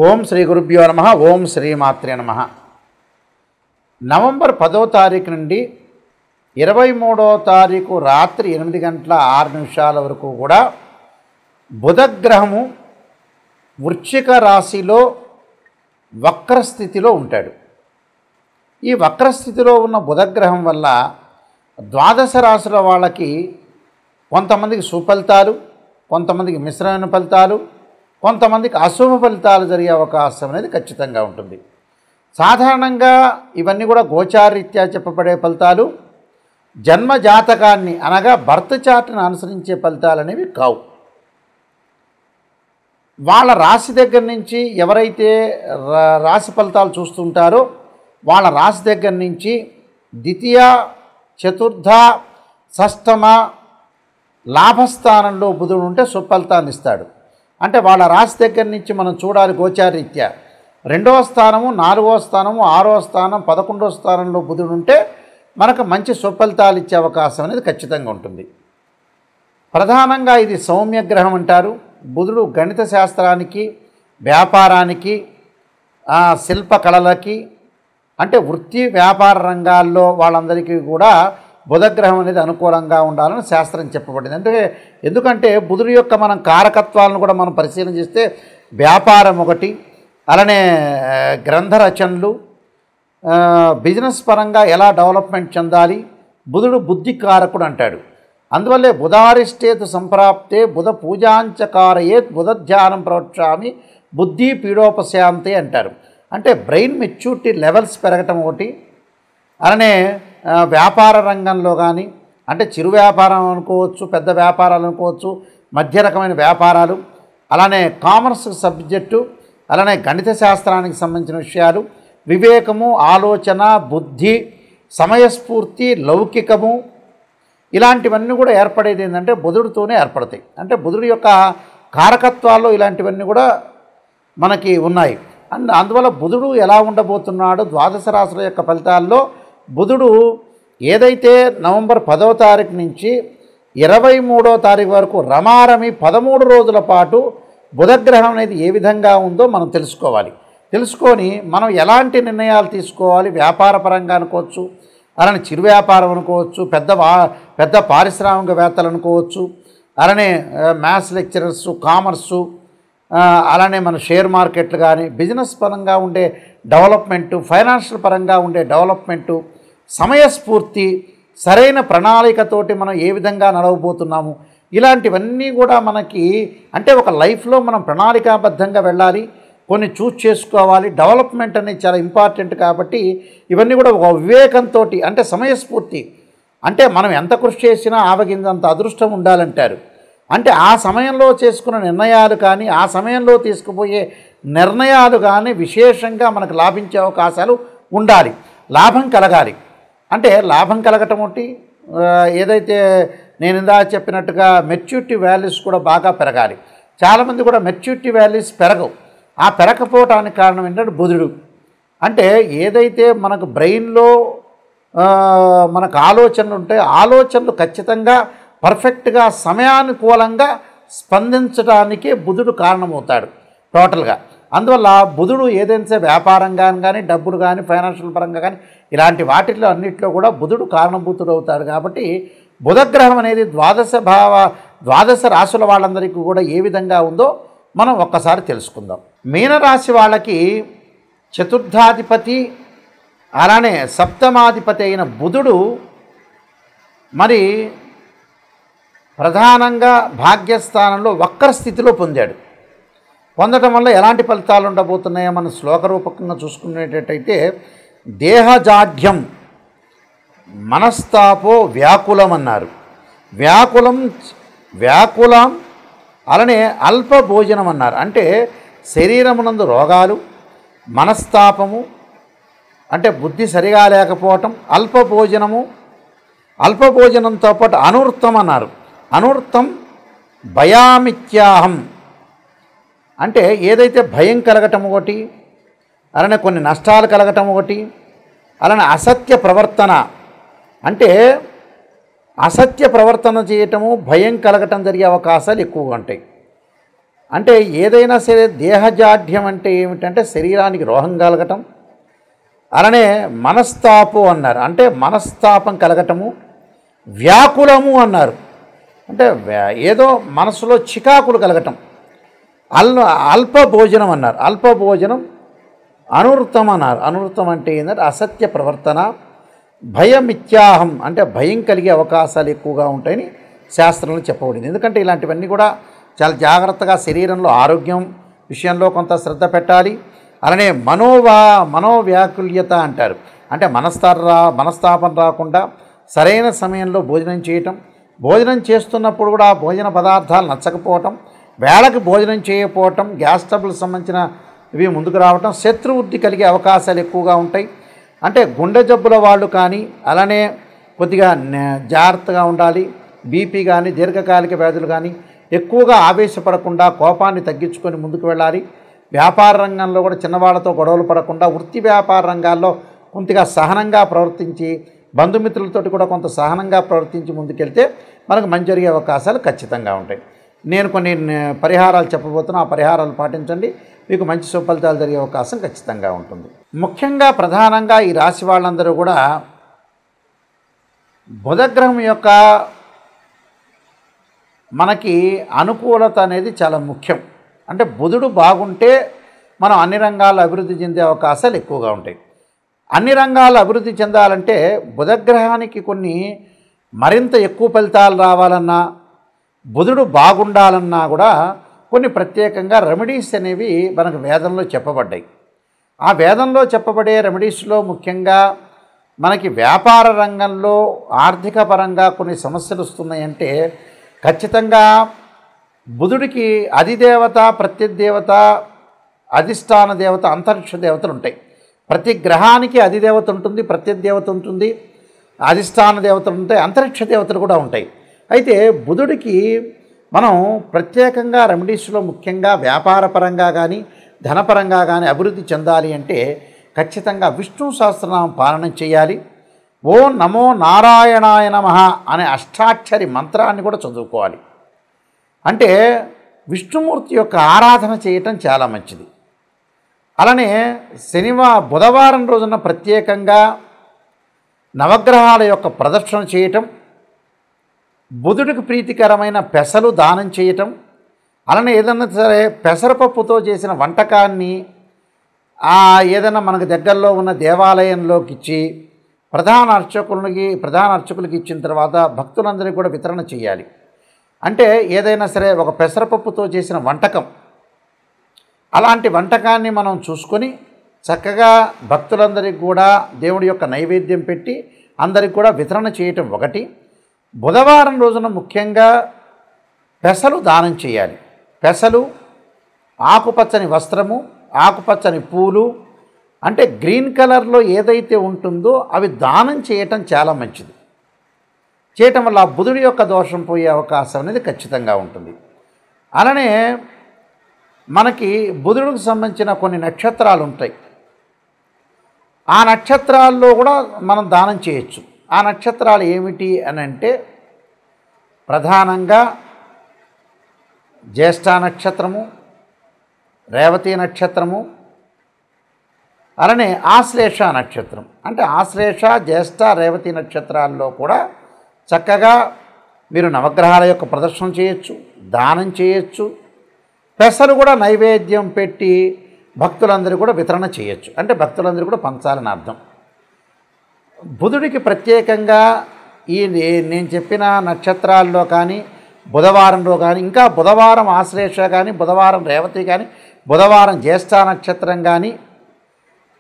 ఓం శ్రీ గురుభ్యో నమః. ఓం శ్రీమాత్రే నమః. నవంబర్ 10వ తారీఖు నుండి 23వ తారీఖు రాత్రి 8:06 వరకు కూడా బుధగ్రహము వృశ్చిక రాశిలో వక్రస్థితిలో ఉంటాడు. ఈ వక్రస్థితిలో ఉన్న బుధగ్రహం వల్ల ద్వాదశ రాశుల వాళ్ళకి కొంతమందికి సుఫలితాలు, కొంతమందికి మిశ్రమైన ఫలితాలు, కొంతమందికి అశుభ ఫలితాలు జరిగే అవకాశం అనేది ఖచ్చితంగా ఉంటుంది. సాధారణంగా ఇవన్నీ కూడా గోచారీత్యా చెప్పబడే ఫలితాలు, జన్మ జాతకాన్ని అనగా బర్త్ చార్ట్ని అనుసరించే ఫలితాలు అనేవి కావు. వాళ్ళ రాశి దగ్గర నుంచి ఎవరైతే రాశి ఫలితాలు చూస్తుంటారో వాళ్ళ రాశి దగ్గర నుంచి ద్వితీయ, చతుర్థ, షష్టమ లాభస్థానంలో బుధుడు ఉంటే సుఫలితాన్ని ఇస్తాడు. అంటే వాళ్ళ రాశి దగ్గర నుంచి మనం చూడాలి గోచారీత్యా 2వ స్థానము, 4వ స్థానము, 6వ స్థానం, 11వ స్థానంలో బుధుడు ఉంటే మనకు మంచి సుఫలితాలు ఇచ్చే అవకాశం అనేది ఖచ్చితంగా ఉంటుంది. ప్రధానంగా ఇది సౌమ్యగ్రహం అంటారు. బుధుడు గణిత శాస్త్రానికి, వ్యాపారానికి, శిల్పకళలకి, అంటే వృత్తి వ్యాపార రంగాల్లో వాళ్ళందరికీ కూడా బుధగ్రహం అనేది అనుకూలంగా ఉండాలని శాస్త్రం చెప్పబడింది. అంటే ఎందుకంటే బుధుడు యొక్క మనం కారకత్వాలను కూడా మనం పరిశీలన చేస్తే వ్యాపారం ఒకటి, అలానే గ్రంథ రచనలు, బిజినెస్ పరంగా ఎలా డెవలప్మెంట్ చెందాలి, బుధుడు బుద్ధి కారకుడు అంటాడు. అందువల్లే బుధారిష్టేతు సంప్రాప్తే బుధ పూజాంచకారయేత్ బుధ ధ్యానం ప్రవక్ష్యామి బుద్ధి పీడోపశాంతే అంటారు. అంటే బ్రెయిన్ మెచ్యూరిటీ లెవెల్స్ పెరగటం ఒకటి, అలానే వ్యాపార రంగంలో కానీ, అంటే చిరు వ్యాపారం అనుకోవచ్చు, పెద్ద వ్యాపారాలు అనుకోవచ్చు, మధ్య రకమైన వ్యాపారాలు, అలానే కామర్స్ సబ్జెక్టు, అలానే గణిత శాస్త్రానికి సంబంధించిన విషయాలు, వివేకము, ఆలోచన, బుద్ధి, సమయస్ఫూర్తి, లౌకికము, ఇలాంటివన్నీ కూడా ఏర్పడేది ఏంటంటే బుధుడితోనే ఏర్పడతాయి. అంటే బుధుడి యొక్క కారకత్వాల్లో ఇలాంటివన్నీ కూడా మనకి ఉన్నాయి. అందువల్ల బుధుడు ఎలా ఉండబోతున్నాడు ద్వాదశ రాశుల యొక్క ఫలితాల్లో బుధుడు ఏదైతే నవంబర్ 10వ తారీఖు నుంచి 23వ తారీఖు వరకు రమారమి 13 రోజుల పాటు బుధగ్రహం అనేది ఏ విధంగా ఉందో మనం తెలుసుకోవాలి. తెలుసుకొని మనం ఎలాంటి నిర్ణయాలు తీసుకోవాలి, వ్యాపార పరంగా అనుకోవచ్చు, అలానే చిరు వ్యాపారం అనుకోవచ్చు, పెద్ద పారిశ్రామికవేత్తలు అనుకోవచ్చు, అలానే మ్యాథ్స్ లెక్చరర్సు, కామర్సు, అలానే మన షేర్ మార్కెట్లు కానీ, బిజినెస్ పరంగా ఉండే డెవలప్మెంటు, ఫైనాన్షియల్ పరంగా ఉండే డెవలప్మెంటు, సమయస్ఫూర్తి, సరైన ప్రణాళికతోటి మనం ఏ విధంగా నడవబోతున్నాము, ఇలాంటివన్నీ కూడా మనకి అంటే ఒక లైఫ్లో మనం ప్రణాళికాబద్ధంగా వెళ్ళాలి, కొన్ని చూస్ చేసుకోవాలి. డెవలప్మెంట్ అనేది చాలా ఇంపార్టెంట్ కాబట్టి ఇవన్నీ కూడా ఒక వివేకంతో, అంటే సమయస్ఫూర్తి, అంటే మనం ఎంత కృషి చేసినా ఆవగిందంత అదృష్టం ఉండాలంటారు. అంటే ఆ సమయంలో చేసుకున్న నిర్ణయాలు కానీ, ఆ సమయంలో తీసుకుపోయే నిర్ణయాలు కానీ విశేషంగా మనకు లాభించే అవకాశాలు ఉండాలి, లాభం కలగాలి. అంటే లాభం కలగటం ఒకటి, ఏదైతే నేను ఇందా చెప్పినట్టుగా మెచ్యూరిటీ వాల్యూస్ కూడా బాగా పెరగాలి. చాలామంది కూడా మెచ్యూరిటీ వాల్యూస్ పెరగవు. ఆ పెరగకపోవటానికి కారణం ఏంటంటే బుధుడు. అంటే ఏదైతే మనకు బ్రెయిన్లో మనకు ఆలోచనలు ఉంటాయో ఆలోచనలు ఖచ్చితంగా పర్ఫెక్ట్గా సమయానుకూలంగా స్పందించడానికి బుధుడు కారణమవుతాడు టోటల్గా. అందువల్ల బుధుడు ఏదైతే వ్యాపారంగా కానీ, డబ్బులు కానీ, ఫైనాన్షియల్ పరంగా కానీ, ఇలాంటి వాటిల్లో అన్నింటిలో కూడా బుధుడు కారణభూతుడు అవుతాడు. కాబట్టి బుధగ్రహం అనేది ద్వాదశ రాశుల వాళ్ళందరికీ కూడా ఏ విధంగా ఉందో మనం ఒక్కసారి తెలుసుకుందాం. మీనరాశి వాళ్ళకి చతుర్థాధిపతి, అలానే సప్తమాధిపతి అయిన బుధుడు మరి ప్రధానంగా భాగ్యస్థానంలో వక్రస్థితిలో పొందటం వల్ల ఎలాంటి ఫలితాలు ఉండబోతున్నాయో మనం శ్లోకరూపకంగా చూసుకునేటట్టయితే దేహజాఢ్యం, మనస్తాపో వ్యాకులం అన్నారు. వ్యాకులం అలానే అల్ప భోజనం అన్నారు. అంటే శరీరమునందు రోగాలు, మనస్తాపము, అంటే బుద్ధి సరిగా లేకపోవటం, అల్ప భోజనంతో పాటు అనూర్థం అన్నారు. అనూర్థం భయామిత్యాహం, అంటే ఏదైతే భయం కలగటం ఒకటి, అలానే కొన్ని నష్టాలు కలగటం ఒకటి, అలానే అసత్య ప్రవర్తన, అంటే అసత్య ప్రవర్తన చేయటము, భయం కలగటం జరిగే అవకాశాలు ఎక్కువగా ఉంటాయి. అంటే ఏదైనా సరే దేహజాఢ్యం అంటే ఏమిటంటే శరీరానికి రోహం కలగటం, అలానే మనస్తాపం అన్నారు, అంటే మనస్తాపం కలగటము, వ్యాకులము అన్నారు, అంటే ఏదో మనసులో చికాకులు కలగటం, అల్ప భోజనం అన్నారు, అల్ప భోజనం, అనృతం అన్నారు, అనృతం అంటే ఏంటంటే అసత్య ప్రవర్తన, భయమిత్యాహం అంటే భయం కలిగే అవకాశాలు ఎక్కువగా ఉంటాయని శాస్త్రంలో చెప్పబడింది. ఎందుకంటే ఇలాంటివన్నీ కూడా చాలా జాగ్రత్తగా శరీరంలో ఆరోగ్యం విషయంలో కొంత శ్రద్ధ పెట్టాలి. అలానే మనోవ్యాకుల్యత అంటారు, అంటే మనస్తాపం రాకుండా సరైన సమయంలో భోజనం చేయటం, భోజనం చేస్తున్నప్పుడు కూడా భోజన పదార్థాలు నచ్చకపోవటం, వేళకి భోజనం చేయకపోవటం, గ్యాస్ ట్రబుల్ సంబంధించిన ఇవి ముందుకు రావటం, శత్రువృద్ధి కలిగే అవకాశాలు ఎక్కువగా ఉంటాయి. అంటే గుండె జబ్బుల వాళ్ళు కానీ అలానే కొద్దిగా జాగ్రత్తగా ఉండాలి. బీపీ కానీ దీర్ఘకాలిక వ్యాధులు కానీ ఎక్కువగా ఆవేశపడకుండా కోపాన్ని తగ్గించుకొని ముందుకు వెళ్ళాలి. వ్యాపార రంగంలో కూడా చిన్నవాళ్లతో గొడవలు పడకుండా వృత్తి వ్యాపార రంగాల్లో కొంతగా సహనంగా ప్రవర్తించి బంధుమిత్రులతోటి కూడా కొంత సహనంగా ప్రవర్తించి ముందుకెళ్తే మనకు మంచి జరిగే అవకాశాలు ఖచ్చితంగా ఉంటాయి. నేను కొన్ని పరిహారాలు చెప్పబోతున్నా, ఆ పరిహారాలు పాటించండి, మీకు మంచి సుఫలితాలు జరిగే అవకాశం ఖచ్చితంగా ఉంటుంది. ముఖ్యంగా ప్రధానంగా ఈ రాశి వాళ్ళందరూ కూడా బుధగ్రహం యొక్క మనకి అనుకూలత అనేది చాలా ముఖ్యం. అంటే బుధుడు బాగుంటే మనం అన్ని రంగాల్లో అభివృద్ధి చెందే అవకాశాలు ఎక్కువగా ఉంటాయి. అన్ని రంగాల్లో అభివృద్ధి చెందాలంటే బుధగ్రహానికి కొన్ని మరింత ఎక్కువ ఫలితాలు రావాలన్నా, బుధుడు బాగుండాలన్నా కూడా కొన్ని ప్రత్యేకంగా రెమెడీస్ అనేవి మనకు వేదంలో చెప్పబడ్డాయి. ఆ వేదంలో చెప్పబడే రెమెడీస్లో ముఖ్యంగా మనకి వ్యాపార రంగంలో ఆర్థిక పరంగా కొన్ని సమస్యలు వస్తున్నాయంటే ఖచ్చితంగా బుధుడికి అధిదేవత, ప్రత్యదేవత, అధిష్టాన దేవత, అంతరిక్ష దేవతలు ఉంటాయి. ప్రతి గ్రహానికి అధిదేవత ఉంటుంది, ప్రత్యదేవత ఉంటుంది, అధిష్టాన దేవతలు ఉంటాయి, అంతరిక్ష దేవతలు కూడా ఉంటాయి. అయితే బుధుడికి మనం ప్రత్యేకంగా రెమెడీస్లో ముఖ్యంగా వ్యాపార పరంగా కానీ ధనపరంగా కానీ అభివృద్ధి చెందాలి అంటే ఖచ్చితంగా విష్ణు సహస్రనామం పాలన చేయాలి. ఓం నమో నారాయణాయ నమః అనే అష్టాక్షరి మంత్రాన్ని కూడా చదువుకోవాలి. అంటే విష్ణుమూర్తి యొక్క ఆరాధన చేయటం చాలా మంచిది. అలానే బుధవారం రోజున ప్రత్యేకంగా నవగ్రహాల యొక్క ప్రదర్శన చేయటం, బుధుడికి ప్రీతికరమైన పెసలు దానం చేయటం, అలానే ఏదన్నా సరే పెసరపప్పుతో చేసిన వంటకాన్ని ఏదైనా మనకు దగ్గరలో ఉన్న దేవాలయంలోకి ఇచ్చి ప్రధాన అర్చకులకి ఇచ్చిన తర్వాత భక్తులందరికీ కూడా వితరణ చేయాలి. అంటే ఏదైనా సరే ఒక పెసరపప్పుతో చేసిన వంటకం, అలాంటి వంటకాన్ని మనం చూసుకొని చక్కగా భక్తులందరికీ కూడా దేవుడి యొక్క నైవేద్యం పెట్టి అందరికి కూడా వితరణ చేయటం ఒకటి. బుధవారం రోజున ముఖ్యంగా పెసలు దానం చేయాలి. పెసలు, ఆకుపచ్చని వస్త్రము, ఆకుపచ్చని పూలు, అంటే గ్రీన్ కలర్లో ఏదైతే ఉంటుందో అవి దానం చేయటం చాలా మంచిది. చేయటం వల్ల బుధుడి యొక్క దోషం పోయే అవకాశం అనేది ఖచ్చితంగా ఉంటుంది. అలానే మనకి బుధుడికి సంబంధించిన కొన్ని నక్షత్రాలు ఉంటాయి. ఆ నక్షత్రాల్లో కూడా మనం దానం చేయొచ్చు. ఆ నక్షత్రాలు ఏమిటి అని అంటే ప్రధానంగా జ్యేష్ఠ నక్షత్రము, రేవతి నక్షత్రము, అలానే ఆశ్లేష నక్షత్రం. అంటే ఆశ్లేష, జ్యేష్ఠ, రేవతి నక్షత్రాల్లో కూడా చక్కగా మీరు నవగ్రహాల యొక్క ప్రదర్శన చేయొచ్చు, దానం చేయొచ్చు, పెసలు కూడా నైవేద్యం పెట్టి భక్తులందరూ కూడా వితరణ చేయొచ్చు. అంటే భక్తులందరూ కూడా పంచాలని అర్థం. బుధుడికి ప్రత్యేకంగా నేను చెప్పిన నక్షత్రాల్లో కానీ బుధవారంలో కానీ, ఇంకా బుధవారం ఆశ్లేష కానీ, బుధవారం రేవతి కానీ, బుధవారం జ్యేష్ఠ నక్షత్రం కానీ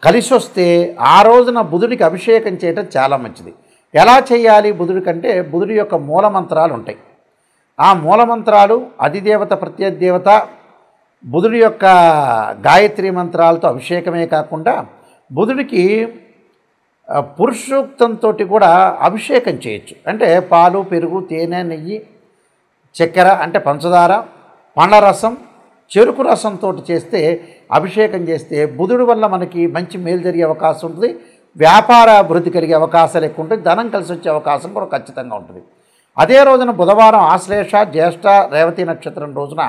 కలిసి వస్తే ఆ రోజున బుధుడికి అభిషేకం చేయటం చాలా మంచిది. ఎలా చేయాలి బుధుడి కంటే బుధుడి యొక్క మూలమంత్రాలు ఉంటాయి. ఆ మూలమంత్రాలు అధిదేవత, ప్రత్యదేవత, బుధుడి యొక్క గాయత్రి మంత్రాలతో అభిషేకమే కాకుండా బుధుడికి పురుషోక్తంతో కూడా అభిషేకం చేయొచ్చు. అంటే పాలు, పెరుగు, తేనె, నెయ్యి, చక్కెర అంటే పంచదార, పండ్ల రసం, చెరుకు రసంతో చేస్తే అభిషేకం చేస్తే బుధుడి వల్ల మనకి మంచి మేలు జరిగే అవకాశం ఉంటుంది. వ్యాపార అభివృద్ధి కలిగే అవకాశాలు ఎక్కువ ఉంటుంది. ధనం కలిసి వచ్చే అవకాశం కూడా ఖచ్చితంగా ఉంటుంది. అదే రోజున బుధవారం ఆశ్లేష, జ్యేష్ఠ, రేవతి నక్షత్రం రోజున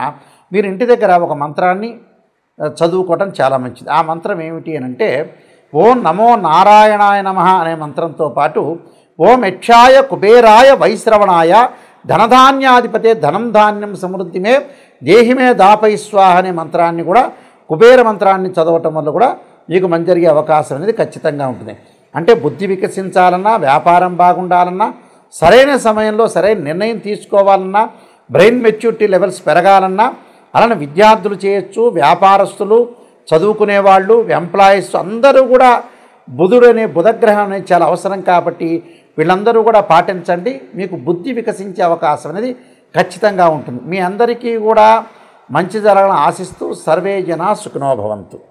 మీరు ఇంటి దగ్గర ఒక మంత్రాన్ని చదువుకోవటం చాలా మంచిది. ఆ మంత్రం ఏమిటి అని అంటే, ఓం నమో నారాయణాయ నమః అనే మంత్రంతో పాటు ఓం యక్షాయ కుబేరాయ వైశ్రవణాయ ధనధాన్యాధిపతే ధనం ధాన్యం సమృద్ధిమే దేహిమే దాపై స్వాహ అనే మంత్రాన్ని కూడా, కుబేర మంత్రాన్ని చదవటం వల్ల కూడా మీకు మంచి జరిగే అవకాశం అనేది ఖచ్చితంగా ఉంటుంది. అంటే బుద్ధి వికసించాలన్నా, వ్యాపారం బాగుండాలన్నా, సరైన సమయంలో సరైన నిర్ణయం తీసుకోవాలన్నా, బ్రెయిన్ మెచ్యూరిటీ లెవెల్స్ పెరగాలన్నా అలానే విద్యార్థులు చేయొచ్చు, వ్యాపారస్తులు, చదువుకునేవాళ్ళు, ఎంప్లాయీస్ అందరూ కూడా బుధుడు అనే బుధగ్రహం అనేది చాలా అవసరం కాబట్టి వీళ్ళందరూ కూడా పాటించండి. మీకు బుద్ధి వికసించే అవకాశం అనేది ఖచ్చితంగా ఉంటుంది. మీ అందరికీ కూడా మంచి జరగాలని ఆశిస్తూ సర్వే జనా సుఖినో భవంతు.